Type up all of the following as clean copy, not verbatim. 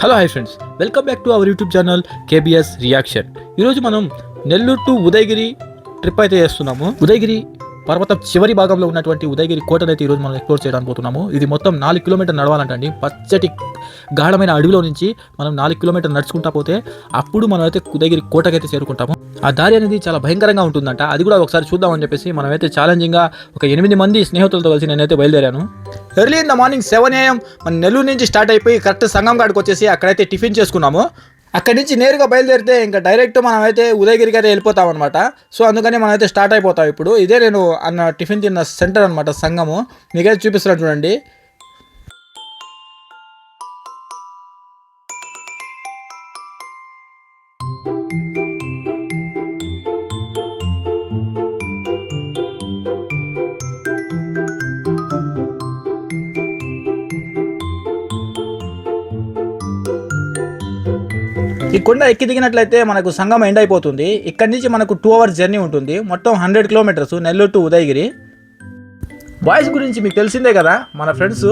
Hello hi friends, welcome back to our YouTube channel KBS reaction. ఈరోజు మనం Nellore to Udayagiri trip అయితే చేస్తున్నాము. ఉదయగిరి పర్వతం చివరి భాగంలో ఉన్నటువంటి ఉదయగిరి కోటను అయితే ఈరోజు మనం ఎక్స్ప్లోర్ చేయడానికి పోతున్నాము. ఇది మొత్తం 4 కిలోమీటర్ నడవాలంటండి. పచ్చటి గాఢమైన అడవిలో నుంచి మనం 4 కిలోమీటర్ నడుచుకుంటా పోతే అప్పుడు మనం అయితే ఉదయగిరి కోటకైతే చేరుకుంటాము. ఆ దారి అనేది చాలా భయంకరంగా ఉంటుందంట. అది కూడా ఒకసారి చూద్దామని చెప్పేసి మనమైతే ఛాలెంజింగ్గా ఒక 8 మంది స్నేహితులతో కలిసి నేనైతే బయలుదేరాను. Early in the morning 7 AM మన నెల్లూరు నుంచి స్టార్ట్ అయిపోయి కరెక్ట్ సంగం కాడికి వచ్చేసి అక్కడైతే టిఫిన్ చేసుకున్నాము. అక్కడి నుంచి నేరుగా బయలుదేరితే ఇంకా డైరెక్ట్ మనం అయితే ఉదయగిరికి అయితే వెళ్ళిపోతాం అనమాట. సో అందుకని మనం అయితే స్టార్ట్ అయిపోతాం. ఇప్పుడు ఇదే నేను టిఫిన్ తిన్న సెంటర్ అనమాట, సంగము. మీకైతే చూపిస్తున్నాను చూడండి. ఈ కొండ ఎక్కి దిగినట్లయితే మనకు సంగం ఎండ్ అయిపోతుంది. ఇక్కడి నుంచి మనకు 2 hours జర్నీ ఉంటుంది. మొత్తం 100 kilometers Nellore to Udayagiri. Boys గురించి మీకు తెలిసిందే కదా, మన ఫ్రెండ్స్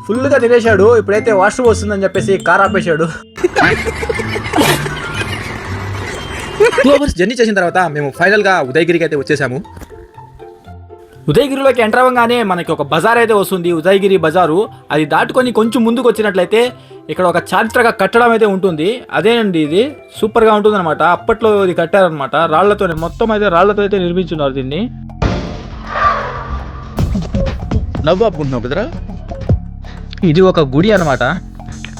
ఫుల్గా తినేశాడు. ఇప్పుడైతే వాష్రూమ్ వస్తుందని చెప్పేసి కార్ ఆపేశాడు. 2 hours జర్నీ చేసిన తర్వాత మేము ఫైనల్గా ఉదయగిరికి అయితే వచ్చేసాము. ఉదయగిరిలోకి ఎంటర్ అవ్వగానే మనకి ఒక బజార్ అయితే వస్తుంది, ఉదయగిరి బజారు. అది దాటుకొని కొంచెం ముందుకు వచ్చినట్లయితే ఇక్కడ ఒక చారిత్రక కట్టడం అయితే ఉంటుంది. అదేనండి, ఇది సూపర్గా ఉంటుంది అనమాట. అప్పట్లో ఇది కట్టారనమాట రాళ్లతో, మొత్తం అయితే రాళ్లతో అయితే నిర్మించున్నారు దీన్ని. నవ్వాపుకుంటున్నావు కదరా. ఇది ఒక గుడి అనమాట.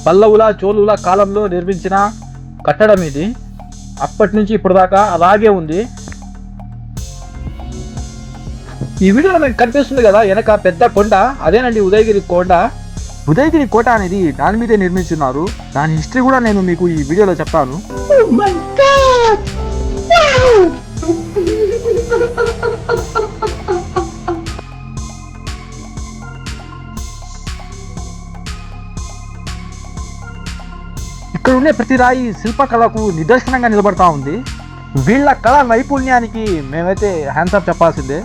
పల్లవుల చోళుల కాలంలో నిర్మించిన కట్టడం ఇది. అప్పటి నుంచి ఇప్పుడు దాకా అలాగే ఉంది. ఈ వీడియోలో మీకు కనిపిస్తుంది కదా వెనక పెద్ద కొండ, అదేనండి ఉదయగిరి కొండ. ఉదయగిరి కోట అనేది దాని మీదే నిర్మించున్నారు. దాని హిస్టరీ కూడా నేను మీకు ఈ వీడియోలో చెప్తాను. ఇక్కడ ఉండే ప్రతి రాయి శిల్పకళకు నిదర్శనంగా నిలబడతా ఉంది. వీళ్ళ కళ నైపుణ్యానికి మేమైతే హ్యాండ్స్ ఆఫ్ చెప్పాల్సిందే.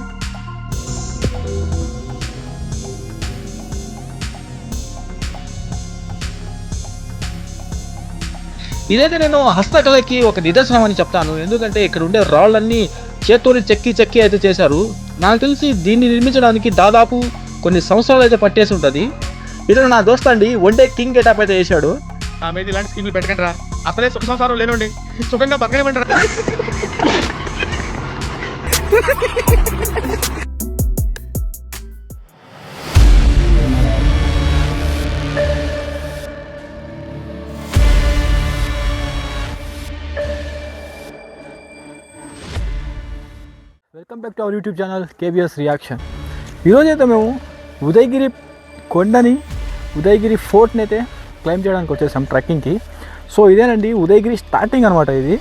ఇదైతే నేను హస్తకళకి ఒక నిదర్శనం అని చెప్తాను. ఎందుకంటే ఇక్కడ ఉండే రాళ్ళన్నీ చేత్తోని చెక్కి అయితే చేశారు. నాకు తెలిసి దీన్ని నిర్మించడానికి దాదాపు కొన్ని సంవత్సరాలు అయితే పట్టేసి ఉంటుంది. ఇతను నా దోస్త్ అండి, వన్ డే కింగ్ గెటప్ అయితే వేశాడు. మీద ఇలాంటి స్కీమ్లు పెట్టకండి రా, అసలే సుఖ సంసారం లేనండి, సుఖంగా బతకలేమంటారా. Welcome back to our YouTube channel KBS reaction. ఈరోజైతే మేము ఉదయగిరి కొండని, ఉదయగిరి ఫోర్ట్ని అయితే క్లైమ్ చేయడానికి వచ్చేసాం ట్రెక్కింగ్కి. సో ఇదేనండి ఉదయగిరి స్టార్టింగ్ అనమాట. ఇది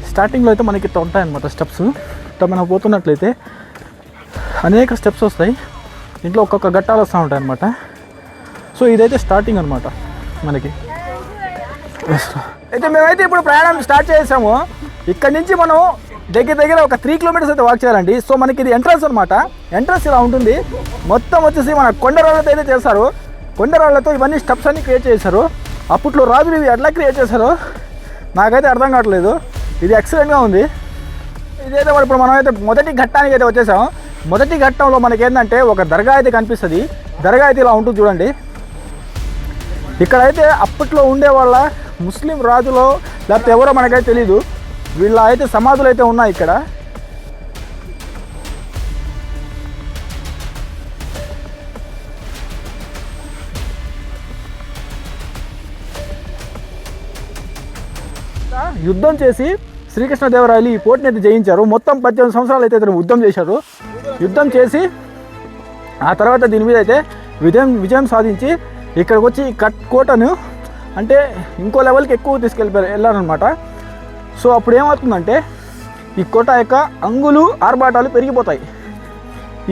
స్టార్టింగ్లో అయితే మనకి ఇట్లా ఉంటాయన్నమాట స్టెప్స్. ఇట్లా మనం పోతున్నట్లయితే అనేక స్టెప్స్ వస్తాయి. ఇంట్లో ఒక్కొక్క ఘట్టాలు వస్తూ ఉంటాయి అన్నమాట. సో ఇదైతే స్టార్టింగ్ అనమాట మనకి. అయితే మేమైతే ఇప్పుడు ప్రయాణం స్టార్ట్ చేసాము. ఇక్కడి నుంచి మనం దగ్గర ఒక 3 kilometers అయితే వాక్ చేయాలండి. సో మనకి ఇది ఎంట్రన్స్ అనమాట. ఎంట్రన్స్ ఇలా ఉంటుంది. మొత్తం వచ్చేసి మన కొండరాళ్ళతో అయితే చేస్తారు. కొండరాళ్ళతో ఇవన్నీ స్టెప్స్ అన్ని క్రియేట్ చేశారు. అప్పట్లో రాజులు ఇవి ఎట్లా క్రియేట్ చేశారో నాకైతే అర్థం కావట్లేదు. ఇది ఎక్సలెంట్గా ఉంది. ఇదైతే ఇప్పుడు మనం అయితే మొదటి ఘట్టానికి అయితే వచ్చేసాము. మొదటి ఘట్టంలో మనకి ఏంటంటే ఒక దర్గా అయితే కనిపిస్తుంది. దర్గా అయితే ఇలా ఉంటుంది చూడండి. ఇక్కడైతే అప్పట్లో ఉండే వాళ్ళ ముస్లిం రాజులో లేకపోతే ఎవరో మనకైతే తెలీదు. వీళ్ళ అయితే సమాధులు అయితే ఉన్నాయి ఇక్కడ. యుద్ధం చేసి శ్రీకృష్ణదేవరాయలు ఈ పోటీని అయితే జయించారు. మొత్తం 18 సంవత్సరాలు అయితే ఇతను యుద్ధం చేశారు. యుద్ధం చేసి ఆ తర్వాత దీని మీద అయితే విజయం సాధించి ఇక్కడికి వచ్చి ఈ కోటను అంటే ఇంకో లెవెల్కి ఎక్కువ వెళ్ళారనమాట. సో అప్పుడు ఏమవుతుందంటే ఈ కోట యొక్క అంగులు ఆర్భాటాలు పెరిగిపోతాయి.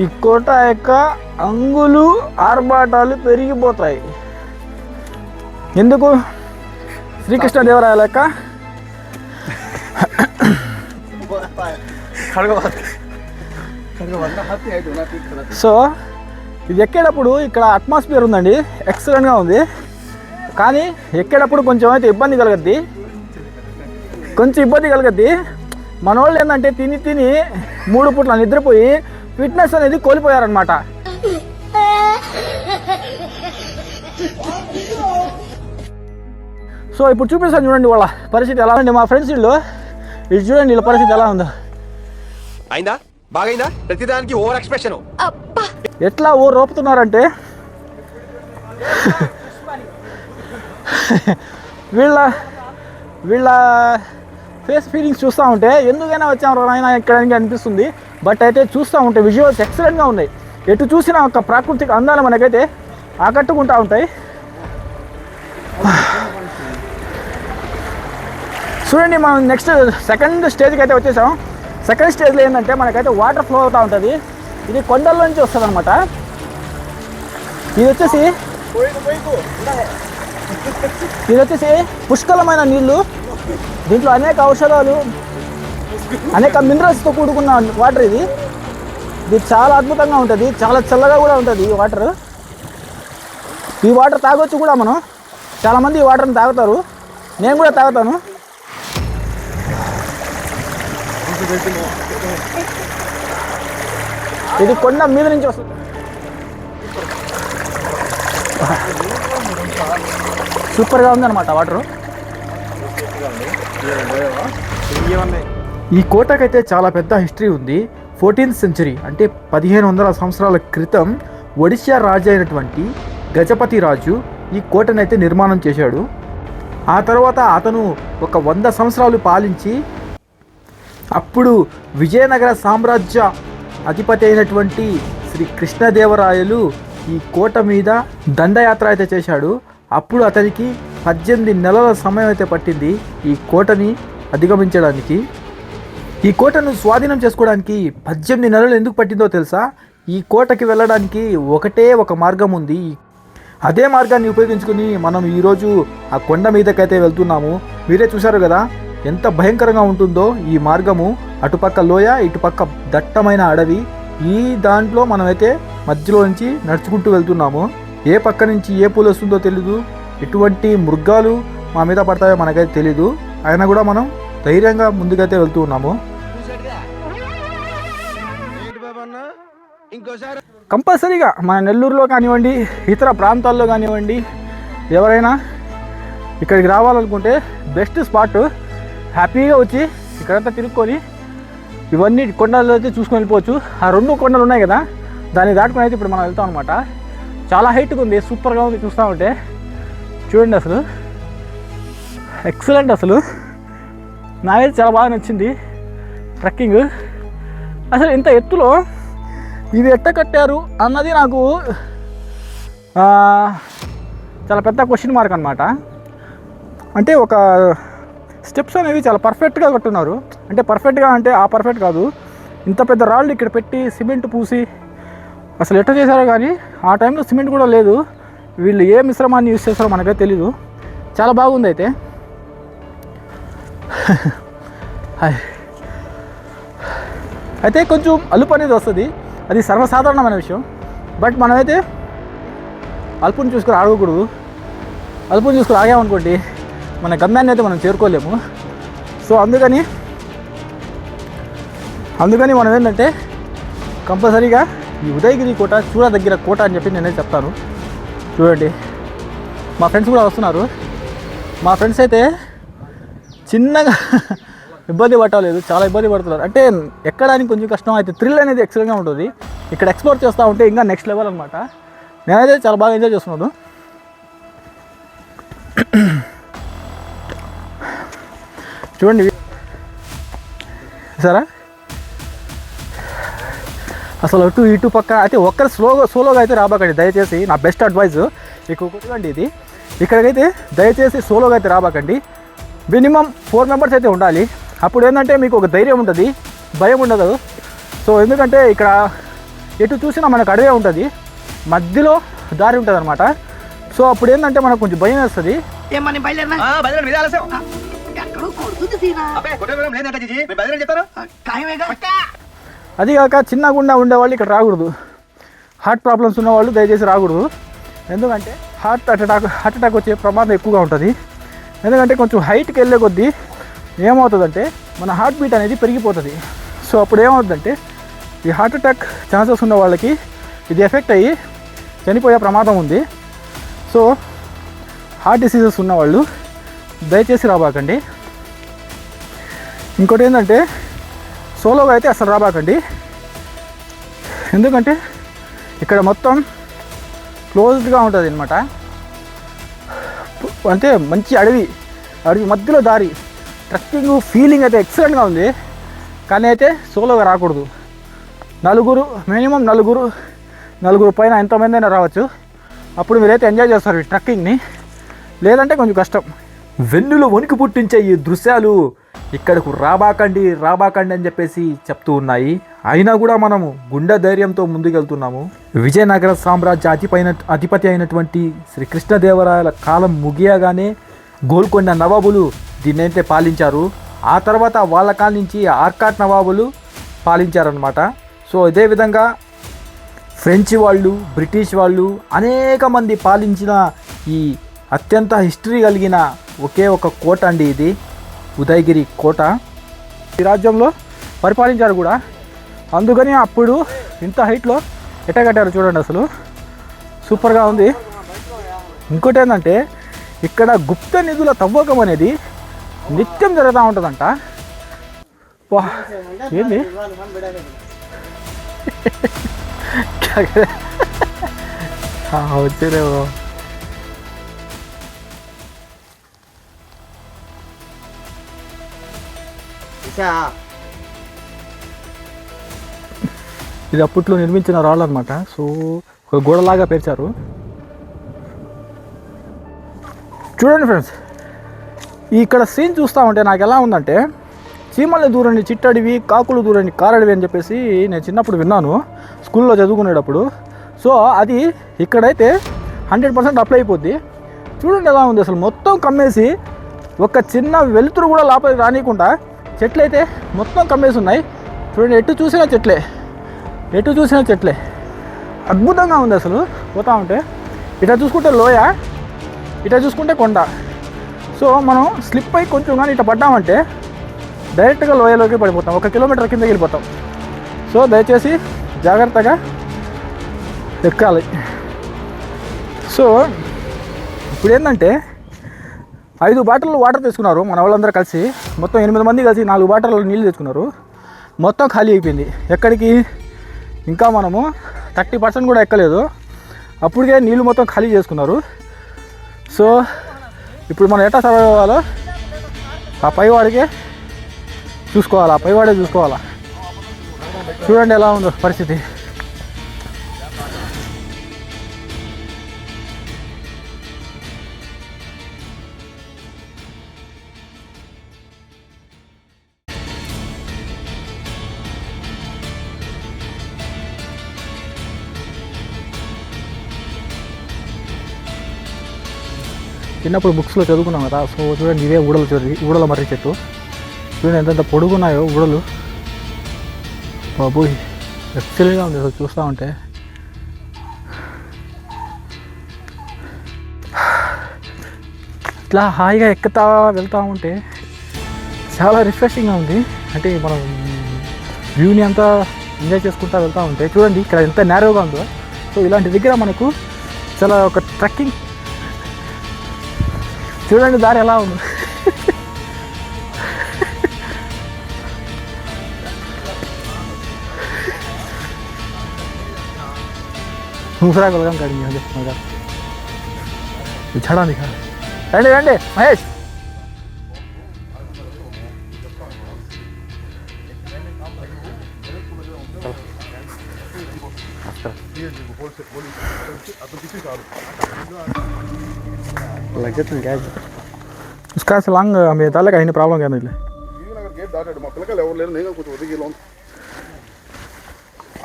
ఈ కోట యొక్క అంగులు ఆర్భాటాలు పెరిగిపోతాయి. ఎందుకు? శ్రీకృష్ణదేవరాయల యొక్క సో ఇది ఎక్కేటప్పుడు ఇక్కడ అట్మాస్ఫియర్ ఉందండి, ఎక్సలెంట్గా ఉంది. కానీ ఎక్కేటప్పుడు కొంచెం అయితే ఇబ్బంది కలగద్ది, కొంచెం ఇబ్బంది కలగద్ది. మన వాళ్ళు ఏంటంటే తిని 3 పూట్ల నిద్రపోయి ఫిట్నెస్ అనేది కోల్పోయారనమాట. సో ఇప్పుడు చూపిస్తాను చూడండి వాళ్ళ పరిస్థితి ఎలా ఉంది. మా ఫ్రెండ్స్ ఇల్లు ఇది చూడండి, వీళ్ళ పరిస్థితి ఎలా ఉందో. అయిందా బాగైందా ప్రతిదానికి ఓవర్ ఎక్స్ప్రెషన్. ఎట్లా రోపుతున్నారంటే వీళ్ళ ఫేస్ ఫీలింగ్స్ చూస్తూ ఉంటే ఎందుకైనా వచ్చాము ఆయన ఎక్కడానికి అనిపిస్తుంది. బట్ అయితే చూస్తూ ఉంటే విజువల్స్ ఎక్సలెంట్గా ఉన్నాయి. ఎటు చూసినా ఒక ప్రాకృతిక అందాలు మనకైతే ఆకట్టుకుంటూ ఉంటాయి. చూడండి, మనం నెక్స్ట్ సెకండ్ స్టేజ్కి అయితే వచ్చేసాం. సెకండ్ స్టేజ్లో ఏంటంటే మనకైతే వాటర్ ఫ్లో అవుతూ ఉంటుంది. ఇది కొండల నుంచి వస్తుంది అనమాట. ఇది వచ్చేసి పుష్కలమైన నీళ్ళు. దీంట్లో అనేక ఔషధాలు, అనేక మినరల్స్తో కూడుకున్న వాటర్. ఇది చాలా అద్భుతంగా ఉంటుంది, చాలా చల్లగా కూడా ఉంటుంది ఈ వాటర్. ఈ వాటర్ తాగొచ్చు కూడా మనం. చాలామంది ఈ వాటర్ని తాగుతారు, నేను కూడా తాగుతాను. ఇది కొండ మీద నుంచి వస్తుంది. సూపర్గా ఉందన్నమాట వాటరు. ఈ కోటకైతే చాలా పెద్ద హిస్టరీ ఉంది. 14th సెంచరీ అంటే 1500 సంవత్సరాల క్రితం ఒడిశా రాజు అయినటువంటి గజపతి రాజు ఈ కోటనైతే నిర్మాణం చేశాడు. ఆ తర్వాత అతను ఒక 100 సంవత్సరాలు పాలించి అప్పుడు విజయనగర సామ్రాజ్య అధిపతి అయినటువంటి శ్రీ కృష్ణదేవరాయలు ఈ కోట మీద దండయాత్ర అయితే చేశాడు. అప్పుడు అతనికి 18 నెలల సమయం అయితే పట్టింది ఈ కోటని అధిగమించడానికి. ఈ కోటను స్వాధీనం చేసుకోవడానికి 18 నెలలు ఎందుకు పట్టిందో తెలుసా? ఈ కోటకి వెళ్ళడానికి ఒకటే ఒక మార్గం ఉంది. అదే మార్గాన్ని ఉపయోగించుకుని మనం ఈరోజు ఆ కొండ మీదకైతే వెళ్తున్నాము. మీరే చూశారు కదా ఎంత భయంకరంగా ఉంటుందో ఈ మార్గము. అటుపక్క లోయ, ఇటుపక్క దట్టమైన అడవి. ఈ దాంట్లో మనమైతే మధ్యలో నుంచి నడుచుకుంటూ వెళ్తున్నాము. ఏ పక్క నుంచి ఏ పూలు వస్తుందో తెలీదు, ఎటువంటి మృగాలు మా మీద పడతాయో మనకైతే తెలీదు. అయినా కూడా మనం ధైర్యంగా ముందుకైతే వెళ్తూ ఉన్నాము. కంపల్సరీగా మన నెల్లూరులో కానివ్వండి, ఇతర ప్రాంతాల్లో కానివ్వండి, ఎవరైనా ఇక్కడికి రావాలనుకుంటే బెస్ట్ స్పాట్. హ్యాపీగా వచ్చి ఇక్కడంతా తిరుక్కొని ఇవన్నీ కొండలు అయితే చూసుకొని వెళ్ళిపోవచ్చు. ఆ 2 కొండలు ఉన్నాయి కదా, దాన్ని దాటుకొని అయితే ఇప్పుడు మనం వెళ్తాం అనమాట. చాలా హైట్గా ఉంది, సూపర్గా ఉంది. చూస్తూ ఉంటే చూడండి, అసలు ఎక్సలెంట్. అసలు నాకైతే చాలా బాగా నచ్చింది ట్రెక్కింగ్. అసలు ఇంత ఎత్తులో ఇవి ఎట్ట కట్టారు అన్నది నాకు చాలా పెద్ద క్వశ్చన్ మార్క్ అనమాట. అంటే ఒక స్టెప్స్ అనేవి చాలా పర్ఫెక్ట్గా కట్టున్నారు. అంటే పర్ఫెక్ట్గా అంటే ఆ పర్ఫెక్ట్ కాదు, ఇంత పెద్ద రాళ్ళు ఇక్కడ పెట్టి సిమెంట్ పూసి అసలు ఎట్ట చేశారో. కానీ ఆ టైంలో సిమెంట్ కూడా లేదు. వీళ్ళు ఏ మిశ్రమాన్ని యూజ్ చేస్తారో మనకైతే తెలీదు. చాలా బాగుంది. అయితే కొంచెం అలుపు అనేది వస్తుంది, అది సర్వసాధారణమైన విషయం. బట్ మనమైతే అలుపుని చూసుకొని ఆగకూడదు. అలుపుని చూసుకొని ఆగామనుకోండి మన గమ్యాన్ని అయితే మనం చేరుకోలేము. సో అందుకని మనం ఏంటంటే కంపల్సరీగా ఈ ఉదయగిరి కోట చూడదగిన కోట అని చెప్పి నేనే చెప్తాను. చూడండి, మా ఫ్రెండ్స్ కూడా వస్తున్నారు. మా ఫ్రెండ్స్ అయితే చిన్నగా ఇబ్బంది పట్టలేదు, చాలా ఇబ్బంది పడుతున్నారు. అంటే ఎక్కడానికి కొంచెం కష్టం అయితే, థ్రిల్ అనేది ఎక్సలెంట్గా ఉంటుంది. ఇక్కడ ఎక్స్ప్లోర్ చేస్తూ ఉంటే ఇంకా నెక్స్ట్ లెవెల్ అనమాట. నేనైతే చాలా బాగా ఎంజాయ్ చేస్తున్నాను. చూడండి సరే, అసలు అటు ఇటు పక్క అయితే ఒక్కరు సోలోగా అయితే రాబాకండి దయచేసి. నా బెస్ట్ అడ్వైజ్ మీకు ఒకటి ఇది, ఇక్కడికైతే దయచేసి సోలోగా అయితే రాబాకండి. మినిమం 4 మెంబర్స్ అయితే ఉండాలి. అప్పుడు ఏంటంటే మీకు ఒక ధైర్యం ఉంటుంది, భయం ఉండదు. సో ఎందుకంటే ఇక్కడ ఎటు చూసినా మనకు అడవే ఉంటుంది, మధ్యలో దారి ఉంటుంది అనమాట. సో అప్పుడు ఏంటంటే మనకు కొంచెం భయం వేస్తుంది. అది కాక చిన్న గుండా ఉండేవాళ్ళు ఇక్కడ రాకూడదు. హార్ట్ ప్రాబ్లమ్స్ ఉన్నవాళ్ళు దయచేసి రాకూడదు. ఎందుకంటే హార్ట్ అటాక్ వచ్చే ప్రమాదం ఎక్కువగా ఉంటుంది. ఎందుకంటే కొంచెం హైట్కి వెళ్ళే కొద్దీ ఏమవుతుందంటే మన హార్ట్ బీట్ అనేది పెరిగిపోతుంది. సో అప్పుడు ఏమవుతుందంటే ఈ హార్ట్ అటాక్ ఛాన్సెస్ ఉన్న వాళ్ళకి ఇది ఎఫెక్ట్ అయ్యి చనిపోయే ప్రమాదం ఉంది. సో హార్ట్ డిసీజెస్ ఉన్నవాళ్ళు దయచేసి రాబాకండి. ఇంకోటి ఏంటంటే సోలోగా అయితే అసలు రాబాకండి. ఎందుకంటే ఇక్కడ మొత్తం క్లోజ్డ్గా ఉంటుంది అనమాట. అంటే మంచి అడవి మధ్యలో దారి, ట్రెక్కింగ్ ఫీలింగ్ అయితే ఎక్సలెంట్గా ఉంది. కానీ అయితే సోలోగా రాకూడదు. మినిమం నలుగురు పైన ఎంతమంది అయినా రావచ్చు. అప్పుడు మీరైతే ఎంజాయ్ చేస్తారు ఈ ట్రెక్కింగ్ని. లేదంటే కొంచెం కష్టం. వెన్నులో వణుకు పుట్టించే ఈ దృశ్యాలు ఇక్కడకు రాబాకండి అని చెప్పేసి చెప్తూ ఉన్నాయి. అయినా కూడా మనము గుండె ధైర్యంతో ముందుకెళ్తున్నాము. విజయనగర సామ్రాజ్య అధిపతి అయినటువంటి శ్రీ కృష్ణదేవరాయల కాలం ముగియగానే గోల్కొండ నవాబులు దీన్నైతే పాలించారు. ఆ తర్వాత వాళ్ళ కాలం నుంచి ఆర్కాట్ నవాబులు పాలించారనమాట. సో ఇదే విధంగా ఫ్రెంచ్ వాళ్ళు, బ్రిటిష్ వాళ్ళు అనేక మంది పాలించిన ఈ అత్యంత హిస్టరీ కలిగిన ఒకే ఒక కోట అండి ఇది, ఉదయగిరి కోట. ఈ రాజ్యంలో పరిపాలించారు కూడా. అందుకని అప్పుడు ఇంత హైట్లో ఎట్ట కట్టారు చూడండి, అసలు సూపర్గా ఉంది. ఇంకోటి ఏంటంటే ఇక్కడ గుప్త నిధుల తవ్వకం అనేది నిత్యం జరుగుతూ ఉంటుందంట. ఏంది వచ్చేదేమో. ఇది అప్పట్లో నిర్మించిన రాళ్ళు అనమాట. సో ఒక గోడలాగా పేర్చారు. చూడండి ఫ్రెండ్స్, ఇక్కడ సీన్ చూస్తూ ఉంటే నాకు ఎలా ఉందంటే చీమల్ని దూరని చిట్టడివి, కాకులు దూరని కారడివి అని చెప్పేసి నేను చిన్నప్పుడు విన్నాను స్కూల్లో చదువుకునేటప్పుడు. సో అది ఇక్కడైతే 100% అప్లై అయిపోద్ది. చూడండి ఎలా ఉంది, అసలు మొత్తం కమ్మేసి ఒక చిన్న వెలుతురు కూడా లోపలికి రానియకుండా చెట్లు అయితే మొత్తం కమ్మేసి ఉన్నాయి. చూడండి, ఎటు చూసినా చెట్లే. అద్భుతంగా ఉంది అసలు పోతా ఉంటే. ఇట్లా చూసుకుంటే లోయ, ఇట్లా చూసుకుంటే కొండ. సో మనం స్లిప్ అయి కొంచెం కానీ ఇట్లా పడ్డామంటే డైరెక్ట్గా లోయలోకి పడిపోతాం, 1 కిలోమీటర్ కిందకి వెళ్ళిపోతాం. సో దయచేసి జాగ్రత్తగా ఎక్కాలి. సో ఇప్పుడు ఏంటంటే 5 బాటిల్ వాటర్ తెచ్చుకున్నారు మన వాళ్ళందరూ కలిసి. మొత్తం 8 మంది కలిసి 4 బాటిల్ నీళ్ళు తెచ్చుకున్నారు. మొత్తం ఖాళీ అయిపోయింది. ఎక్కడికి ఇంకా మనము 30% కూడా ఎక్కలేదు. అప్పటికే నీళ్ళు మొత్తం ఖాళీ చేసుకున్నారు. సో ఇప్పుడు మనం ఎట్లా సర్వైవ్ అవ్వాలో ఆ పైవాడే చూసుకోవాలా. చూడండి ఎలా ఉందో పరిస్థితి. చిన్నప్పుడు బుక్స్లో చదువుకున్నాం కదా. సో చూడండి, ఇదే ఊడల మర్రి చెట్టు. చూడండి ఎంతెంత పొడుగున్నాయో ఊడలు. బాబోయ్, ఎక్సలెంట్గా ఉంది అసలు చూస్తూ ఉంటే. ఇట్లా హాయిగా వెళ్తూ ఉంటే చాలా రిఫ్రెషింగ్గా ఉంది. అంటే మనం వ్యూని అంతా ఎంజాయ్ చేసుకుంటూ వెళ్తూ ఉంటే చూడండి ఇక్కడ ఎంత నేరోగా ఉందో. సో ఇలాంటి దగ్గర మనకు చాలా ఒక ట్రెక్కింగ్. చూడండి దారి ఎలా ఉంది. दूसरा बलगम करेंगे हम मगर छड़ा दिखा. రండి మహేష్. उसका सलांग हमें ताले का ही प्रॉब्लम क्या नहीं ले अगर गेट दाटेड మా పిల్లలు ఎవరు లేరు నేను కొంచెం ఒదిగిలో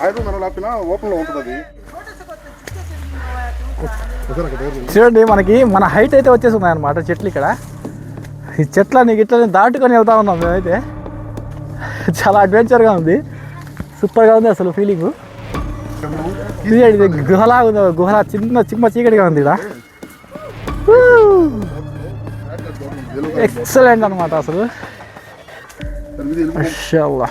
ఐదు మన లాపినా ఓపెన్ లో ఉంటది. చూడండి మనకి మన హైట్ అయితే వచ్చేస్తున్నాయి అన్నమాట చెట్లు. ఇక్కడ ఈ చెట్లని గిట్లని దాటుకొని వెళ్తా ఉన్నాం మేమైతే. చాలా అడ్వెంచర్గా ఉంది, సూపర్గా ఉంది అసలు ఫీలింగు. ఇది గుహలా ఉంది, గుహలా చిన్న చిమ్మ చీకటిగా ఉంది ఇక్కడ. ఎక్సలెంట్ అనమాట అసలు. మాషాల్లా.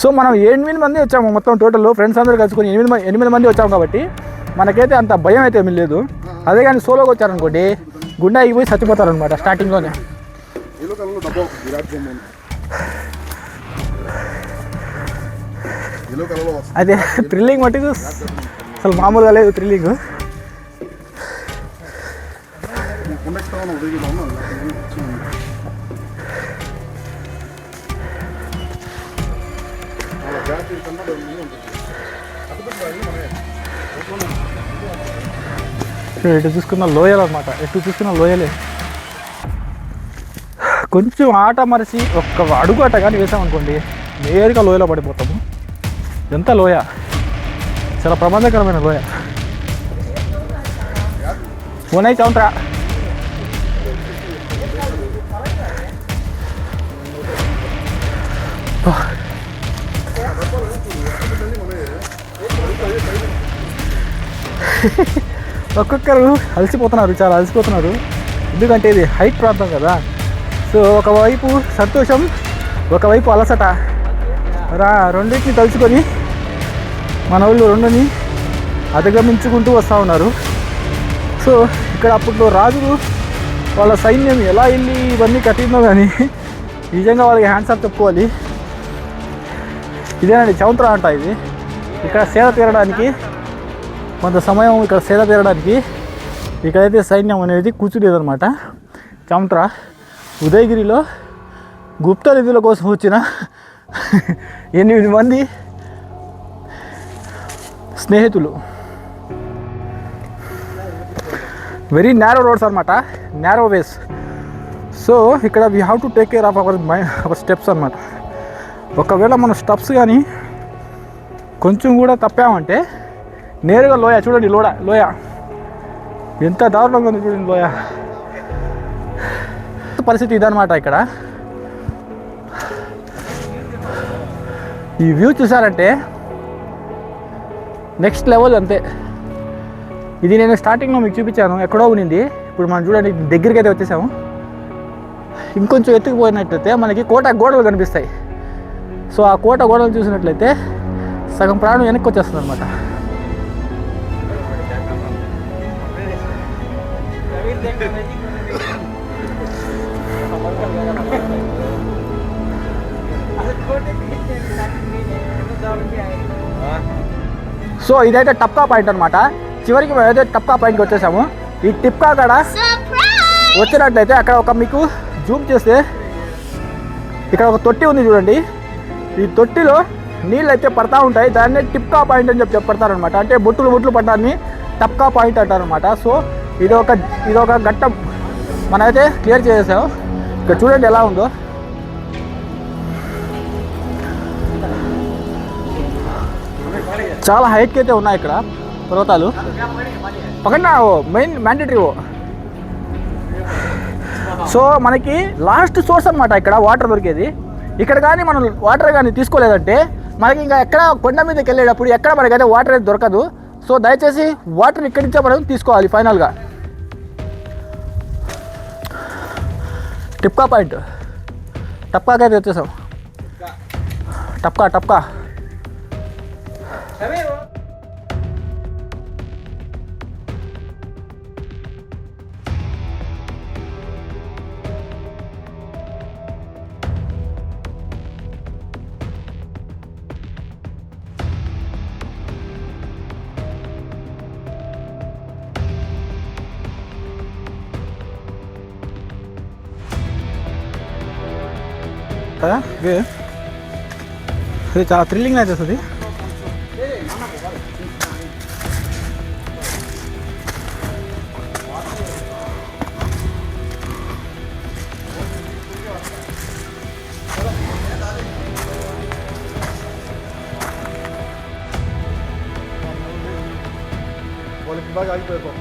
సో మనం 8 మంది వచ్చాము మొత్తం టోటల్ ఫ్రెండ్స్ అందరూ కలుసుకొని 8 మంది వచ్చాము కాబట్టి మనకైతే అంత భయం అయితే ఏమీ లేదు. అదే కానీ సోలోగా వచ్చారనుకోండి గుండె అయిపోయి చచ్చిపోతారనమాట స్టార్టింగ్లోనే. అదే థ్రిల్లింగ్ మట్టుకు అసలు మామూలుగా లేదు థ్రిల్లింగ్. ఎటు చూసుకున్న లోయలు అనమాట, ఎటు చూసుకున్న లోయలే. కొంచెం ఆట మరిచి ఒక్క అడుగు అట్ట కానీ వేసామనుకోండి నేరుగా లోయలో పడిపోతాము. ఎంత లోయ, చాలా ప్రమాదకరమైన లోయ. ఓనై చౌంట్రా. ఒక్కొక్కరు అలసిపోతున్నారు, చాలా అలసిపోతున్నారు. ఎందుకంటే ఇది హైట్ ప్రాంతం కదా. సో ఒకవైపు సంతోషం, ఒకవైపు అలసట, రెండింటిని తలుచుకొని మన వాళ్ళు రెండుని అధిగమించుకుంటూ వస్తూ ఉన్నారు. సో ఇక్కడ అప్పట్లో రాజులు వాళ్ళ సైన్యం ఎలా వెళ్ళి ఇవన్నీ కట్టిందో కానీ నిజంగా వాళ్ళకి హ్యాండ్స్ ఆఫ్ చెప్పుకోవాలి. ఇదేనండి చౌంత్రా అంట. ఇది ఇక్కడ సేద తీరడానికి కొంత సమయం, ఇక్కడ సేద తీరడానికి ఇక్కడైతే సైన్యం అనేది కూర్చునేదనమాట. చౌంత్రా ఉదయగిరిలో గుప్త నిధుల కోసం వచ్చిన 8 మంది స్నేహితులు. వెరీ నేరో రోడ్స్ అనమాట, నేరో వేస్. సో ఇక్కడ we have to take care of our steps అనమాట. ఒకవేళ మన స్టెప్స్ కానీ కొంచెం కూడా తప్పామంటే నేరుగా లోయ. చూడండి లోయ ఎంత దారుణంగా ఉంది చూడండి లోయ. పరిస్థితి ఇదనమాట. ఇక్కడ ఈ వ్యూ చూసారంటే నెక్స్ట్ లెవెల్ అంతే. ఇది నేను స్టార్టింగ్లో మీకు చూపించాను, ఎక్కడో ఉన్నింది. ఇప్పుడు మనం చూడండి దగ్గరికి అయితే వచ్చేసాము. ఇంకొంచెం ఎత్తుకుపోయినట్లయితే మనకి కోట గోడలు కనిపిస్తాయి. సో ఆ కోట గోడలు చూసినట్లయితే సగం ప్రాణం వెనక్కి వచ్చేస్తుంది అనమాట. సో ఇదైతే టప్కా పాయింట్ అనమాట. చివరికి మేము అయితే టప్కా పాయింట్కి వచ్చేసాము. ఈ టిప్కా కాడ వచ్చినట్లయితే అక్కడ ఒక మీకు జూమ్ చేస్తే ఇక్కడ ఒక తొట్టి ఉంది చూడండి. ఈ తొట్టిలో నీళ్ళు అయితే పడతా ఉంటాయి. దాన్నే టిప్కా పాయింట్ అని చెప్పి పడతారనమాట. అంటే బొట్టులు పడ్డాన్ని టప్కా పాయింట్ అంటారనమాట. సో ఇదొక ఘట్టం మనమైతే క్లియర్ చేసాము. ఇక్కడ చూడండి ఎలా ఉందో. చాలా హైట్కి అయితే ఉన్నాయి ఇక్కడ పర్వతాలు. పక్కన మెయిన్ మ్యాండేటరీ. సో మనకి లాస్ట్ సోర్స్ అనమాట ఇక్కడ వాటర్ దొరికేది. ఇక్కడ కానీ మనం వాటర్ కానీ తీసుకోలేదంటే మనకి ఇంకా ఎక్కడ కొండ మీదకి వెళ్ళేటప్పుడు ఎక్కడ మనకైతే వాటర్ అయితే దొరకదు. సో దయచేసి వాటర్ ఇక్కడి నుంచే మనం తీసుకోవాలి ఫైనల్గా. టిప్కా పాయింట్, టప్కాకి అయితే వచ్చేసాం. టప్కా కదా. ఇది చాలా థ్రిల్లింగ్ అయితే వస్తుంది. వాళ్ళకి బాగా ఆగిపోయారు.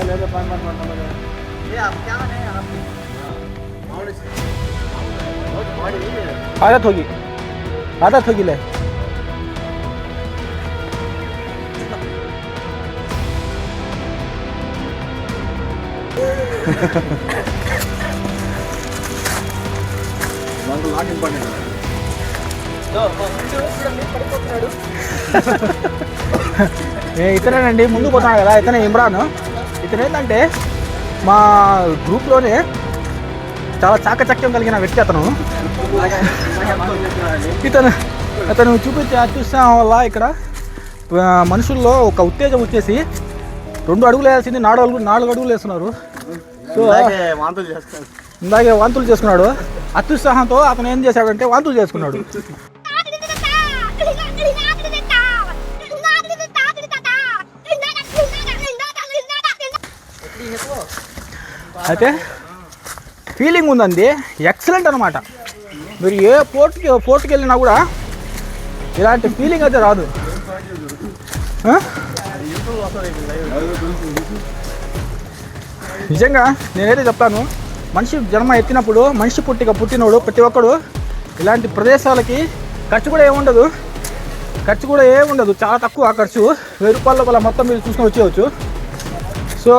లేదా పని आदत होगी ले ఇతనేనండి ముందుకు పోతున్నాడు కదా, ఇతనే ఇమ్రాన్. ఇతను ఏంటంటే మా గ్రూప్లోనే చాలా చాకచక్యం కలిగిన వ్యక్తి అతను. అతను చూపించే అత్యుత్సాహం వల్ల ఇక్కడ మనుషుల్లో ఒక ఉత్తేజం వచ్చేసి 2 అడుగులు వేయాల్సింది 4 అడుగులు వేస్తున్నారు. సో ఇందాకే వాంతులు చేసుకున్నాడు. అత్యుత్సాహంతో అతను ఏం చేశాడంటే వాంతులు చేసుకున్నాడు. అయితే ఫీలింగ్ ఉందండి, ఎక్సలెంట్ అనమాట. మీరు ఏ పోర్ట్కి వెళ్ళినా కూడా ఇలాంటి ఫీలింగ్ అయితే రాదు. నిజంగా నేనైతే చెప్తాను, మనిషి జన్మ ఎత్తినప్పుడు, మనిషి పుట్టినోడు ప్రతి ఒక్కడు ఇలాంటి ప్రదేశాలకి ఖర్చు కూడా ఏముండదు, చాలా తక్కువ ఖర్చు. 1000 రూపాయల లోపల మొత్తం మీరు చూసుకొని వచ్చేయచ్చు. సో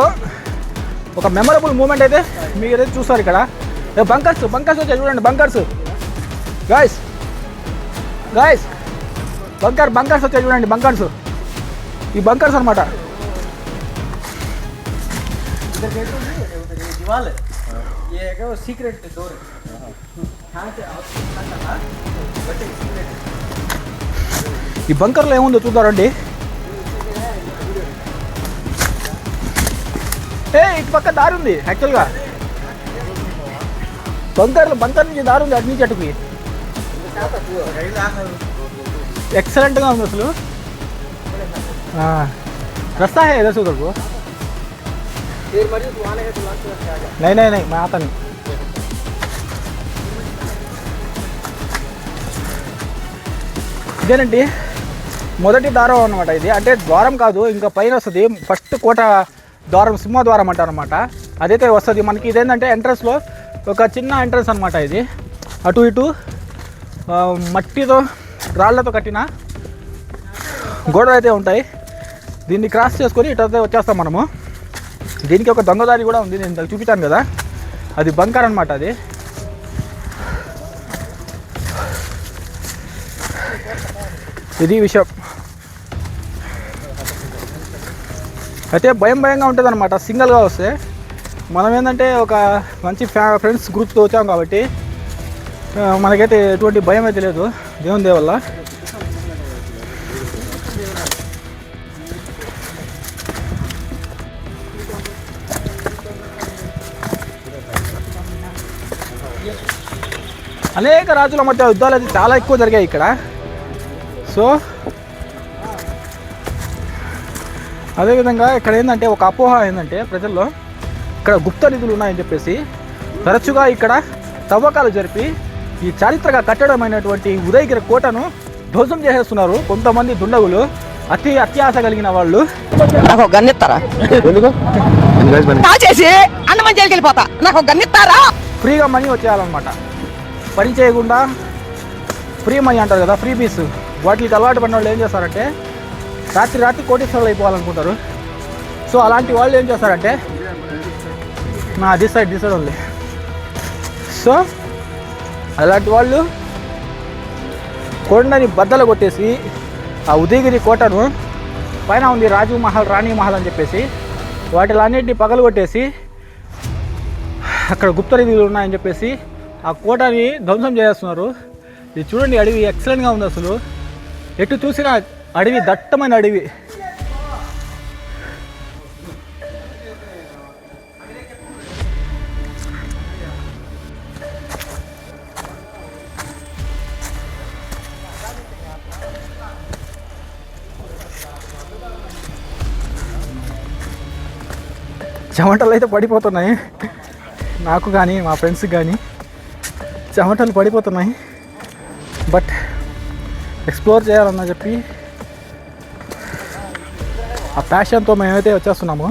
ఒక మెమరబుల్ మూమెంట్ అయితే మీరు ఏదైతే చూస్తారు ఇక్కడ. బంకర్స్ వచ్చాయి చూడండి, బంకర్స్ గాయస్ బంకర్స్ వచ్చాయి చూడండి, బంకర్స్. ఈ బంకర్స్ అనమాట. ఈ బంకర్లో ఏముందో చూద్దారండి. ఇటు పక్క దారి ఉంది యాక్చువల్గా. బంకర్ నుంచి దారి ఉంది, అటు నుంచి అటుకి. एक्सेलेंट గా ఉంది అసలు. रास्ता है इधर से उधर को नहीं मैं आता नहीं. ఇదేనండి మొదటి ద్వారం అన్నమాట. ఇది అంటే ద్వారం కాదు, ఇంకా పైన వస్తుంది. ఫస్ట్ కోట ద్వారం, సింహద్వారం అంటారు అనమాట. అదైతే వస్తుంది మనకి. ఇదేంటంటే ఎంట్రన్స్లో ఒక చిన్న ఎంట్రన్స్ అనమాట. ఇది అటు ఇటు మట్టితో రాళ్లతో కట్టిన గోడలు అయితే ఉంటాయి. దీన్ని క్రాస్ చేసుకొని ఇటు అయితే వచ్చేస్తాం మనము. దీనికి ఒక దొంగదారి కూడా ఉంది, నేను చూపించాను కదా, అది బంకర్ అనమాట. అది ఇది విషయం. అయితే భయంగా ఉంటుంది అనమాట సింగిల్గా వస్తే. మనం ఏంటంటే ఒక మంచి ఫ్రెండ్స్ గ్రూప్తో వచ్చాం కాబట్టి మనకైతే ఎటువంటి భయం అయితే లేదు దేవుని దయ వల్ల. అనేక రాజుల మధ్య యుద్ధాలు అయితే చాలా ఎక్కువ జరిగాయి ఇక్కడ. సో అదేవిధంగా ఇక్కడ ఏంటంటే ఒక అపోహ ఏంటంటే ప్రజల్లో, ఇక్కడ గుప్త నిధులు ఉన్నాయని చెప్పేసి తరచుగా ఇక్కడ తవ్వకాలు జరిపి ఈ చారిత్రక కట్టడమైనటువంటి ఉదయగిరి కోటను ధ్వంసం చేసేస్తున్నారు కొంతమంది దుండగులు, అత్యాశ కలిగిన వాళ్ళు. నాకు గన్నిస్తారా చేసి అన్నమని జైలుకి వెళ్ళిపోతా, నాకు గన్నిస్తారా. ఫ్రీగా మనీ వచ్చేయాలన్నమాట, పని చేయకుండా ఫ్రీ మనీ అంటారు కదా, ఫ్రీ బీస్. వాటికి అలవాటు పడిన వాళ్ళు ఏం చేస్తారంటే రాత్రి కోటీశ్వరులు అయిపోవాలనుకుంటారు. సో అలాంటి వాళ్ళు ఏం చేస్తారంటే దిస్ సైడ్ ఉంది. సో అలాంటి వాళ్ళు కొండని బద్దలు కొట్టేసి ఆ ఉదయగిరి కోటను, పైన ఉంది రాజు మహల్, రాణి మహల్ అని చెప్పేసి, వాటిలన్నింటినీ పగలు కొట్టేసి అక్కడ గుప్త నిధులు ఉన్నాయని చెప్పేసి ఆ కోటని ధ్వంసం చేస్తున్నారు. ఇది చూడండి, అడవి ఎక్సలెంట్గా ఉంది అసలు. ఎటు చూసినా అడవి, దట్టమైన అడవి. చెమటలు అయితే పడిపోతున్నాయి నాకు కానీ మా ఫ్రెండ్స్కి కానీ, చెమటలు పడిపోతున్నాయి. బట్ ఎక్స్ప్లోర్ చేయాలన్న చెప్పి ఆ ప్యాషన్తో మేమైతే వచ్చేస్తున్నాము.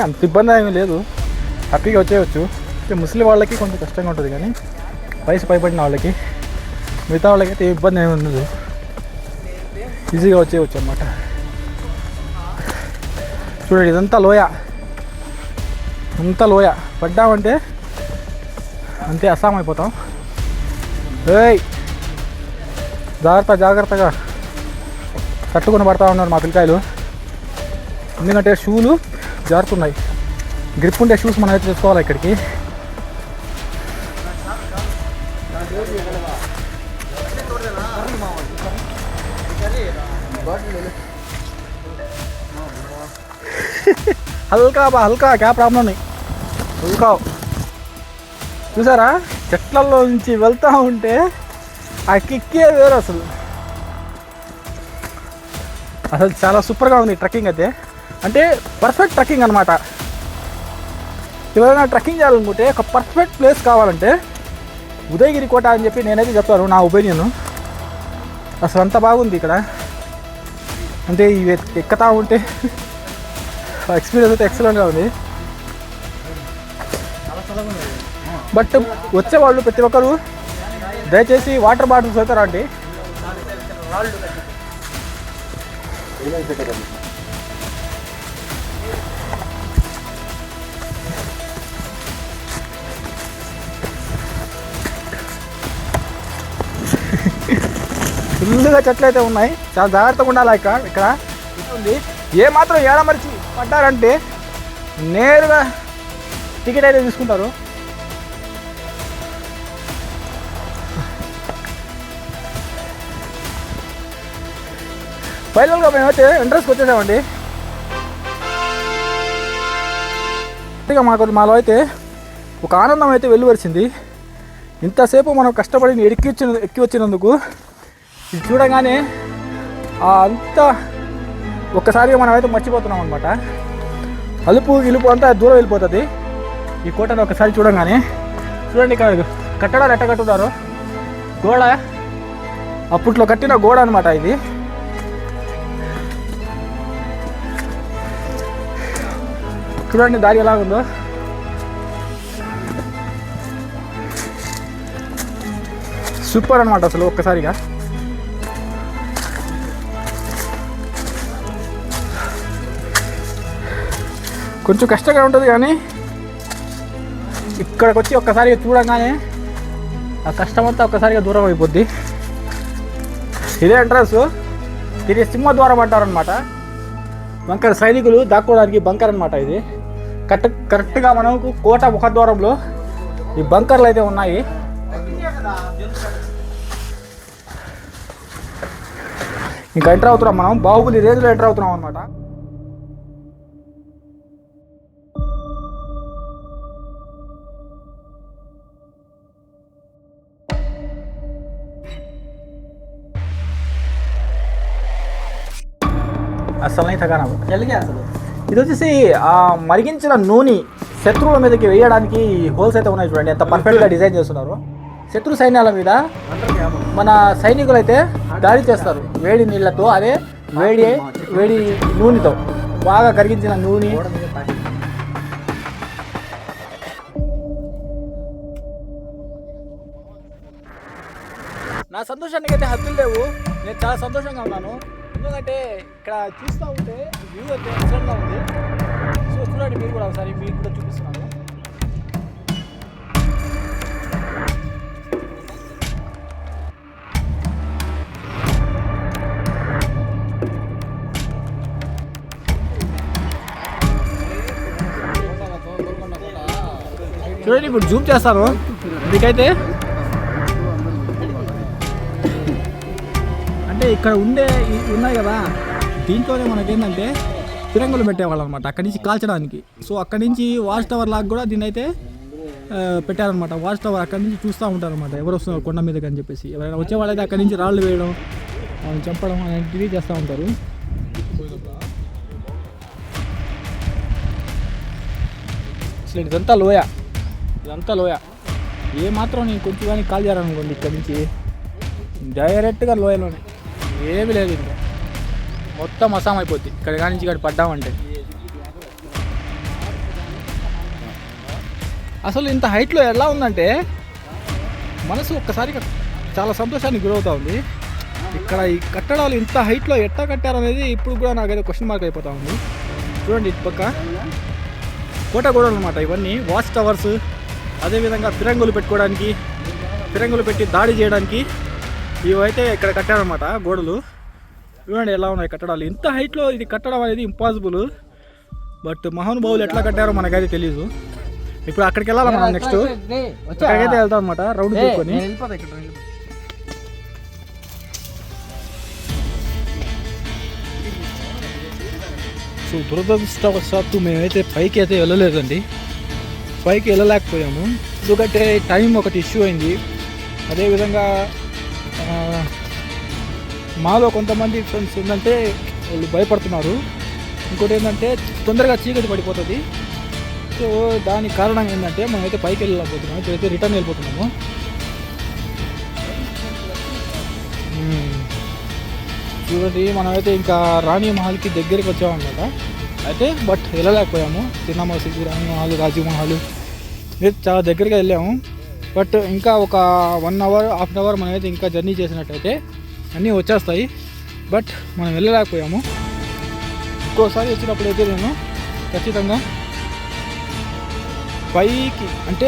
అంత ఇబ్బంది ఏమీ లేదు, హ్యాపీగా వచ్చేయచ్చు. ముస్లిం వాళ్ళకి కొంచెం కష్టంగా ఉంటుంది, కానీ వయసు పైబడిన వాళ్ళకి, మిగతా వాళ్ళకైతే ఏ ఇబ్బంది ఏమి ఉండదు, ఈజీగా వచ్చేయచ్చు అన్నమాట. చూడండి, ఇదంతా లోయ, అంతా లోయ. పడ్డామంటే అంతే అస్సాం అయిపోతాం. ఏయ్ జాగ్రత్తగా తట్టుకొని పడతా ఉన్నారు మా పిల్లకాయలు. ఎందుకంటే షూలు జారుతున్నాయి. గ్రిప్ ఉండే షూస్ మనం అయితే తెచ్చుకోవాలి ఇక్కడికి. హల్కా క్యా ప్రాబ్లం ఉన్నాయి, హల్కా. చూసారా, చెట్లలో నుంచి వెళ్తూ ఉంటే ఆ కిక్కే వేరు. అసలు చాలా సూపర్గా ఉంది ట్రెక్కింగ్ అయితే. అంటే పర్ఫెక్ట్ ట్రెక్కింగ్ అనమాట. ఎవరైనా ట్రెక్కింగ్ చేయాలనుకుంటే ఒక పర్ఫెక్ట్ ప్లేస్ కావాలంటే ఉదయగిరి కోట అని చెప్పి నేనైతే చెప్తాను, నా ఒపీనియన్. అసలు అంత బాగుంది ఇక్కడ. అంటే ఇవి ఎక్కుతా ఉంటే ఎక్స్పీరియన్స్ అయితే ఎక్సలెంట్గా ఉంది. బట్ వచ్చేవాళ్ళు ప్రతి ఒక్కరు దయచేసి వాటర్ బాటిల్స్ అయితే రండి. ఫుల్గా చెట్లు అయితే ఉన్నాయి, చాలా జాగ్రత్తగా ఉండాలి. ఇక్కడ ఉంది, ఏమాత్రం ఏడమరిచి పడ్డారంటే నేరుగా టికెట్ అయితే తీసుకుంటారు. ఫైనల్గా మేమైతే ఎంట్రన్స్కి వచ్చేసామండి. ఇక మాలో అయితే ఒక ఆనందం అయితే వెలువరిచింది. ఇంతసేపు మనం కష్టపడి ఎక్కి వచ్చినందుకు ఇది చూడగానే అంతా ఒక్కసారిగా మనం అయితే మర్చిపోతున్నాం అనమాట. అలుపు గిలుపు అంతా దూరం వెళ్ళిపోతుంది ఈ కోటను ఒకసారి చూడగానే. చూడండి, ఇక్కడ కట్టడాలు ఎట్ట కట్టున్నారు. గోడ అప్పట్లో కట్టిన గోడ అనమాట ఇది. చూడండి దారి ఎలా ఉందో. సూపర్ అనమాట అసలు. ఒక్కసారిగా కొంచెం కష్టంగా ఉంటుంది, కానీ ఇక్కడికి వచ్చి ఒక్కసారిగా చూడగానే ఆ కష్టమంతా ఒక్కసారిగా దూరం అయిపోద్ది. ఇదే ఎంట్రన్స్, ఇది సింహద్వారం అంటారనమాట. బంకర్ సైనికులు దాక్కోవడానికి బంకర్ అనమాట ఇది. కరెక్ట్గా మనకు కోట ముఖద్వారంలో ఈ బంకర్లు అయితే ఉన్నాయి. ఇంకా ఎంటర్ అవుతున్నాం మనం, బాహుబలి రేంజ్లో ఎంటర్ అవుతున్నాం అనమాట. అసలు తగానా ఇది వచ్చేసి మరిగించిన నూనె శత్రువుల మీదకి వేయడానికి హోల్స్ అయితే ఉన్నాయి. చూడండి ఎంత పర్ఫెక్ట్గా డిజైన్ చేస్తున్నారు. శత్రు సైన్యాల మీద మన సైనికులు అయితే దాడి చేస్తారు వేడి నీళ్ళతో. అదే వేడి నూనెతో, బాగా కరిగించిన నూనె. నా సంతోషానికి అయితే హద్దులు లేవు. నేను చాలా సంతోషంగా ఉన్నాను, ఎందుకంటే ఇక్కడ చూస్తూ ఉంటే వ్యూ అయితే ఎక్సలెంట్గా ఉంది. సో చూడండి మీరు కూడా ఒకసారి, మీకు కూడా చూపిస్తున్నాను. చూడండి ఇప్పుడు జూమ్ చేస్తాను మీకైతే. అంటే ఇక్కడ ఉన్నాయి కదా, దీంట్లోనే మనకేంటంటే ఫిరంగులు పెట్టేవాళ్ళు అనమాట అక్కడి నుంచి కాల్చడానికి. సో అక్కడి నుంచి వాచ్ టవర్ లాగా కూడా దీన్ని అయితే పెట్టారనమాట. వాచ్ టవర్ అక్కడి నుంచి చూస్తూ ఉంటారు అనమాట, ఎవరు వస్తున్నారు కొండ మీదకి అని చెప్పేసి. ఎవరైనా వచ్చేవాళ్ళైతే అక్కడి నుంచి రాళ్ళు వేయడం, చంపడం అలాంటివి చేస్తూ ఉంటారు. అసలు ఇదంతా లోయ. ఏమాత్రం నేను కొంచెం కానీ కాల్ చేయాలనుకోండి ఇక్కడి నుంచి డైరెక్ట్గా లోయలోనే, ఏమీ లేదు ఇంకా. మొత్తం అస్సాం అయిపోద్ది ఇక్కడ కానీ నుంచి ఇక్కడ పడ్డామంటే. అసలు ఇంత హైట్లో ఎలా ఉందంటే మనసు ఒక్కసారిగా చాలా సంతోషానికి గురవుతూ ఉంది. ఇక్కడ ఈ కట్టడాలు ఇంత హైట్లో ఎట్లా కట్టారనేది ఇప్పుడు కూడా నాకైతే క్వశ్చన్ మార్క్ అయిపోతూ ఉంది. చూడండి ఇటు పక్క కోట గోడలు అనమాట ఇవన్నీ, వాచ్ టవర్స్, అదేవిధంగా ఫిరంగులు పెట్టుకోవడానికి, ఫిరంగులు పెట్టి దాడి చేయడానికి ఇవైతే ఇక్కడ కట్టారనమాట గోడలు. చూడండి ఎలా ఉన్నాయి కట్టడాలు. ఇంత హైట్లో ఇది కట్టడం అనేది ఇంపాసిబుల్. బట్ మహానుభావులు ఎట్లా కట్టారో మనకైతే తెలీదు. ఇప్పుడు అక్కడికి వెళ్ళాలి మనం, నెక్స్ట్ అక్కడికైతే వెళ్తాం అనమాట రౌండ్ తీసుకొని. సో దురదృష్టవశాత్తు మేమైతే పైకి అయితే వెళ్ళలేదండి, పైకి వెళ్ళలేకపోయాము. ఎందుకంటే టైం ఒకటి ఇష్యూ అయింది. అదేవిధంగా మాలో కొంతమంది ఫ్రెండ్స్ ఏంటంటే వాళ్ళు భయపడుతున్నారు. ఇంకోటి ఏంటంటే తొందరగా చీకటి పడిపోతుంది. సో దానికి కారణం ఏంటంటే మనమైతే పైకి వెళ్ళలేకపోతున్నాము. ఇప్పుడైతే రిటర్న్ వెళ్ళిపోతున్నాము. చూడండి మనమైతే ఇంకా రాణి మహల్కి దగ్గరికి వచ్చామన్నమాట. అయితే బట్ వెళ్ళలేకపోయాము. చిన్న మసీదు, రాణి మహల్, రాజీవ్ మహల్ చాలా దగ్గరగా వెళ్ళాము. బట్ ఇంకా ఒక 1 అవర్, హాఫ్ అవర్ మనమైతే ఇంకా జర్నీ చేసినట్టయితే అన్నీ వచ్చేస్తాయి. బట్ మనం వెళ్ళలేకపోయాము. ఇంకోసారి వచ్చినప్పుడు అయితే నేను ఖచ్చితంగా పైకి, అంటే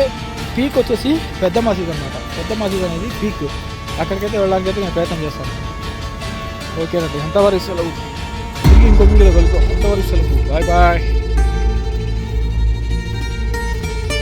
పీక్ వచ్చేసి పెద్ద మసీద్ అనమాట. పెద్ద మసీద్ అనేది పీక్, అక్కడికైతే వెళ్ళడానికి అయితే నేను ప్రయత్నం చేస్తాను. ఓకేనండి, అంతవరకు సెలవు. తిరిగి ఇంకో వీడియోలో కలుద్దాం. అంతవరకు సెలవు. Bye bye.